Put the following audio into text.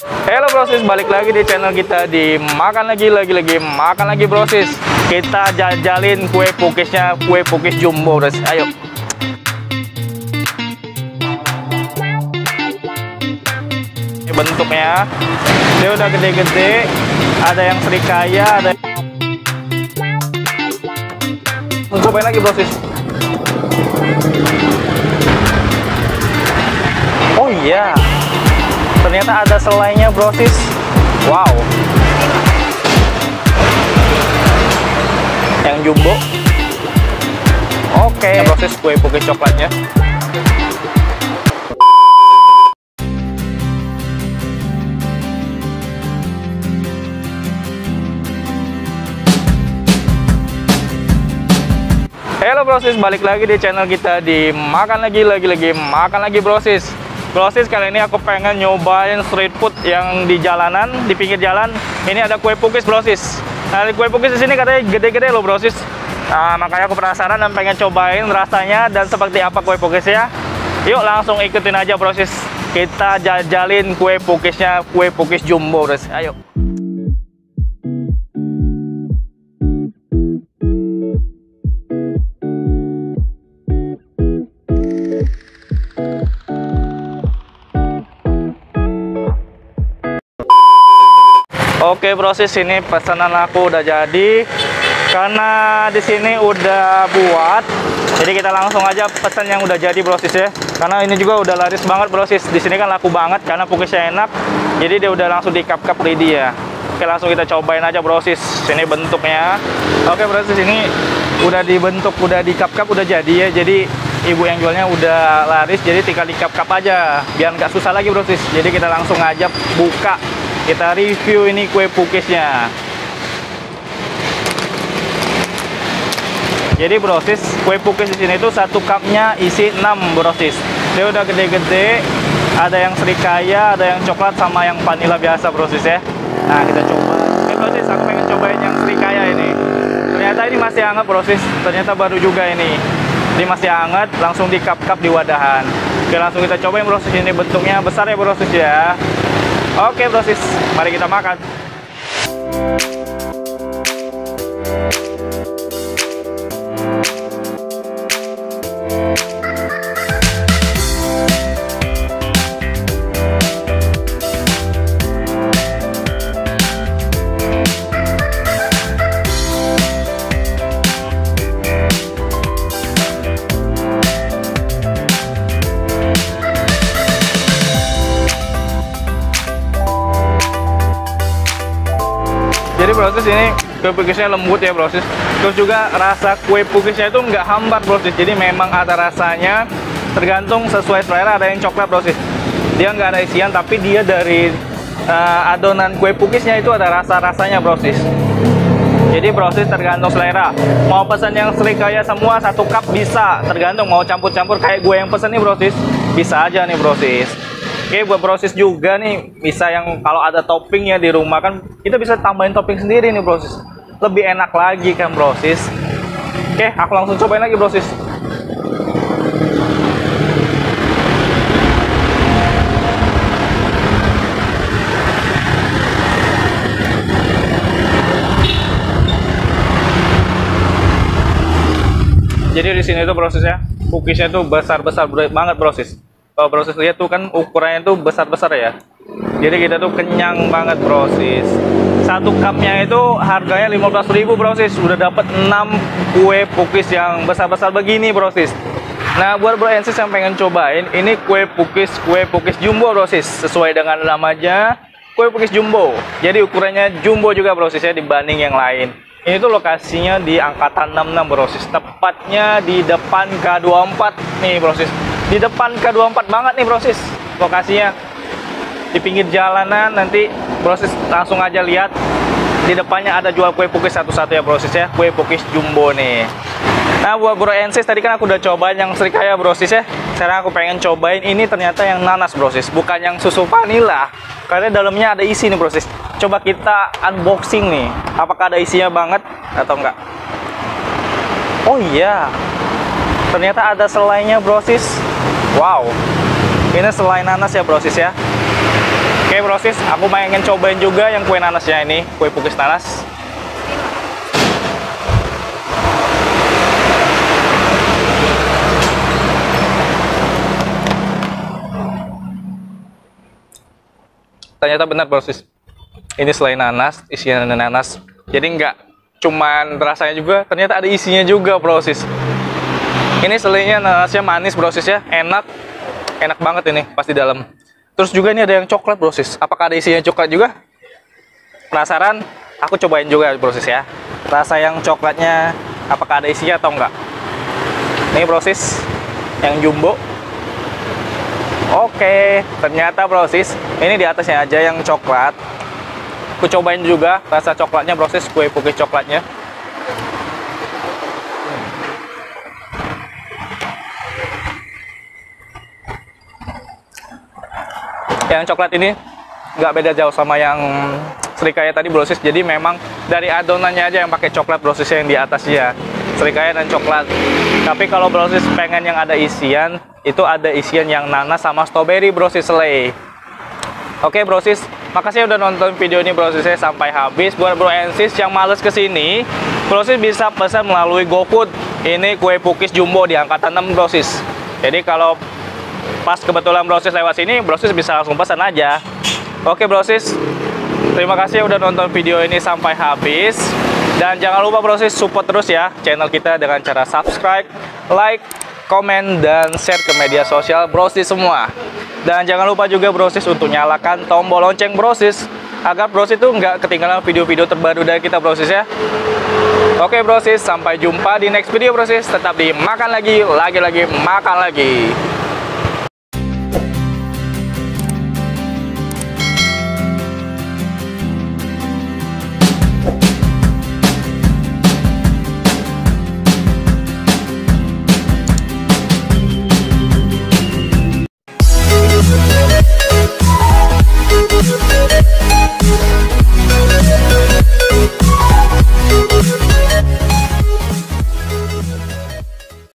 Halo brosis, balik lagi di channel kita di makan lagi makan lagi brosis. Kita jajalin kue pukisnya, kue pukis jumbo brosis. Ayo. Ini bentuknya, dia udah gede-gede. Ada yang serikaya, ada. Cobain lagi brosis. Oh iya. Ternyata ada selainya brosis. Wow. Yang jumbo. Oke, brosis kue pukis coklatnya. Halo brosis, balik lagi di channel kita di makan lagi makan lagi brosis. Brosis, kali ini aku pengen nyobain street food yang di jalanan, di pinggir jalan. Ini ada kue pukis brosis. Nah, kue pukis di sini katanya gede-gede loh brosis. Nah, makanya aku penasaran dan pengen cobain rasanya dan seperti apa kue pukisnya. Yuk langsung ikutin aja brosis. Kita jajalin kue pukisnya, kue pukis jumbo brosis. Ayo. Oke brosis, ini pesanan aku udah jadi. Karena di sini udah buat, jadi kita langsung aja pesan yang udah jadi brosis ya. Karena ini juga udah laris banget brosis. Di sini kan laku banget karena pukisnya enak. Jadi dia udah langsung di cup ready ya. Oke, langsung kita cobain aja brosis. Sini bentuknya. Oke brosis, ini udah dibentuk, udah di cup udah jadi ya. Jadi ibu yang jualnya udah laris, jadi tinggal di cup aja biar nggak susah lagi brosis. Jadi kita langsung aja buka. Kita review ini kue pukisnya. Jadi brosis, kue pukis di sini itu satu cupnya isi 6 brosis. Dia udah gede-gede. Ada yang serikaya, ada yang coklat sama yang vanilla biasa brosis ya. Nah, kita coba. Oke brosis, aku pengen cobain yang serikaya ini. Ternyata ini masih hangat brosis. Ternyata baru juga ini. Ini masih hangat, langsung di cup di wadahan. Oke, langsung kita cobain brosis. Ini bentuknya besar ya brosis ya. Oke brosis, mari kita makan. Jadi brosis, ini kue pukisnya lembut ya brosis. Terus juga rasa kue pukisnya itu nggak hambar brosis. Jadi memang ada rasanya, tergantung sesuai selera. Ada yang coklat brosis, dia nggak ada isian, tapi dia dari adonan kue pukisnya itu ada rasa-rasanya brosis. Jadi brosis tergantung selera. Mau pesan yang serikaya semua satu cup bisa, tergantung mau campur-campur kayak gue yang pesen nih brosis, bisa aja nih brosis. Oke, buat brosis juga nih, bisa yang kalau ada toppingnya di rumah kan, kita bisa tambahin topping sendiri nih brosis. Lebih enak lagi kan brosis. Oke, aku langsung cobain lagi brosis. Jadi di sini tuh prosesnya, cookiesnya tuh besar-besar banget brosis. Kalau brosis lihat tuh kan ukurannya tuh besar-besar ya. Jadi kita tuh kenyang banget brosis. Satu cupnya itu harganya 15.000 brosis. Udah dapat 6 kue pukis yang besar-besar begini brosis. Nah, buat bro and sis yang pengen cobain, ini kue pukis jumbo brosis. Sesuai dengan namanya, kue pukis jumbo. Jadi ukurannya jumbo juga brosis ya dibanding yang lain. Ini tuh lokasinya di Angkatan 66 brosis. Tepatnya di depan K24 nih brosis. Di depan K24 banget nih brosis lokasinya. Di pinggir jalanan, nanti brosis langsung aja lihat. Di depannya ada jual kue pukis satu-satu ya brosis ya. Kue pukis jumbo nih. Nah, buat bro and sis, tadi kan aku udah cobain yang serikaya brosis ya. Sekarang aku pengen cobain ini, ternyata yang nanas brosis, bukan yang susu vanila. Karena dalamnya ada isi nih brosis. Coba kita unboxing nih. Apakah ada isinya banget atau enggak? Oh iya, ternyata ada selainya brosis. Wow, ini selai nanas ya brosis ya. Oke, Oke brosis, aku pengen cobain juga yang kue nanasnya ini, kue pukis nanas. Ternyata benar brosis, ini selain nanas, isinya nanas. Jadi nggak cuman rasanya juga, ternyata ada isinya juga brosis. Ini selainya nanasnya manis brosis ya, enak banget ini pas di dalam. Terus juga ini ada yang coklat brosis. Apakah ada isinya coklat juga? Penasaran? Aku cobain juga brosis ya. Rasa yang coklatnya apakah ada isinya atau enggak? Ini brosis yang jumbo. Oke, ternyata brosis ini di atasnya aja yang coklat. Aku cobain juga rasa coklatnya brosis, kue pukis coklatnya. Yang coklat ini nggak beda jauh sama yang serikaya tadi brosis. Jadi memang dari adonannya aja yang pakai coklat brosis, yang di atasnya serikaya dan coklat. Tapi kalau brosis pengen yang ada isian, itu ada isian yang nanas sama strawberry brosis selai. Oke brosis, makasih udah nonton video ini brosisnya sampai habis. Buat bro and sis yang males kesini, brosis bisa pesan melalui GoFood. Ini kue pukis jumbo di angkatan 6 brosis. Jadi kalau pas kebetulan brosis lewat sini, brosis bisa langsung pesan aja. Oke brosis, terima kasih udah nonton video ini sampai habis. Dan jangan lupa brosis support terus ya channel kita dengan cara subscribe, like, komen, dan share ke media sosial brosis semua. Dan jangan lupa juga brosis untuk nyalakan tombol lonceng brosis, agar brosis itu nggak ketinggalan video-video terbaru dari kita brosis ya. Oke brosis, sampai jumpa di next video brosis. Tetap dimakan lagi makan lagi.